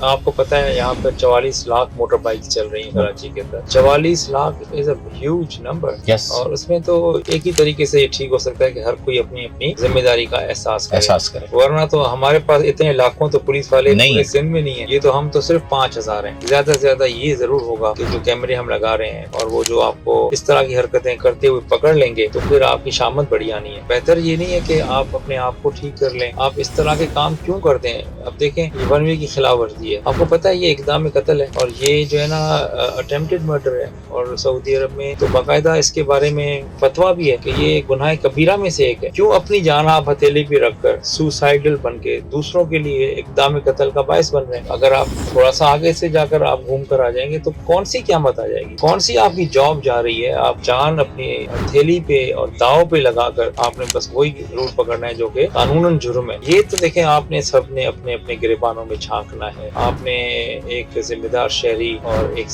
آپ کو پتا ہے یہاں پر 44 لاکھ موٹر بائک چل رہی ہیں کراچی کے اندر. 44 لاکھ از اے ہیوج نمبر. اور اس میں تو ایک ہی طریقے سے یہ ٹھیک ہو سکتا ہے کہ ہر کوئی اپنی اپنی ذمہ داری کا احساس کرے. ورنہ تو ہمارے پاس اتنے لاکھوں تو پولیس والے پورے سندھ میں نہیں ہیں. یہ تو ہم تو صرف 5000 ہیں. زیادہ سے زیادہ یہ ضرور ہوگا کہ جو کیمرے ہم لگا رہے ہیں اور وہ جو آپ کو اس طرح کی حرکتیں کرتے ہوئے پکڑ لیں گے تو پھر آپ کی شامت بڑی آنی ہے. بہتر یہ نہیں ہے کہ آپ اپنے آپ کو ٹھیک کر لیں. آپ اس طرح کے کام کیوں کرتے ہیں؟ اب دیکھیں یہ 1 وے کی خلاف ورزی ہے. آپ کو پتا ہے یہ اقدام قتل ہے اور یہ جو ہے نا اٹیمپٹڈ مرڈر ہے. اور سعودی عرب میں تو باقاعدہ اس کے بارے میں فتویٰ بھی ہے کہ یہ گناہ کبیرہ میں سے ایک ہے. کیوں اپنی جان آپ ہتھیلی پہ رکھ کر سوسائڈل بن کے دوسروں کے لیے اقدام قتل کا باعث بن رہے ہیں؟ اگر آپ تھوڑا سا آگے سے جا کر آپ گھوم کر آ جائیں گے تو کون سی قیامت آ جائے گی؟ کون سی آپ کی جاب جا رہی ہے؟ آپ جان اپنی ہتھیلی پہ اور داؤ پہ لگا کر آپ نے بس وہی روٹ پکڑنا ہے جو کہ قانوناً جرم ہے. یہ تو دیکھیں آپ نے سب نے اپنے اپنے گریبانوں میں جھانکنا ہے. آپ نے ایک ذمہ دار شہری اور ایک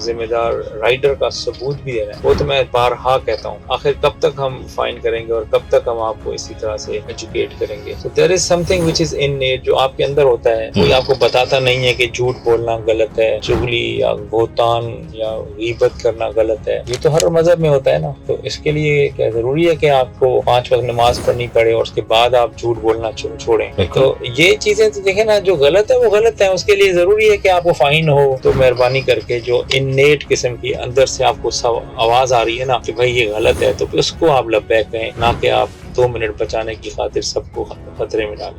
ذمہ دار رائڈر کا ثبوت بھی دینا ہے. وہ تو میں بارہا کہتا ہوں. آخر کب تک ہم فائن کریں گے اور کب تک ہم آپ کو اسی طرح سے ایجوکیٹ کریں گے؟ So there is something which is innate جو آپ کے اندر ہوتا ہے. کوئی آپ کو بتاتا نہیں ہے کہ جھوٹ بولنا غلط ہے، چغلی یا بہتان یا غیبت کرنا غلط ہے. یہ تو ہر مذہب میں ہوتا ہے نا. تو اس کے لیے کیا ضروری ہے کہ آپ کو 5 وقت نماز پڑھنی پڑے اور اس کے بعد آپ جھوٹ بولنا چھوڑیں؟ تو یہ چیزیں تو دیکھیں نا جو غلط ہے وہ غلط ہے. اس کے لیے ضروری ہے کہ آپ کو فائن ہو. تو مہربانی کر کے جو انیٹ قسم کی اندر سے آپ کو آواز آ رہی ہے نا کہ بھائی یہ غلط ہے تو اس کو آپ لبیک کہیں، نہ کہ آپ 2 منٹ بچانے کی خاطر سب کو خطرے میں ڈالیں.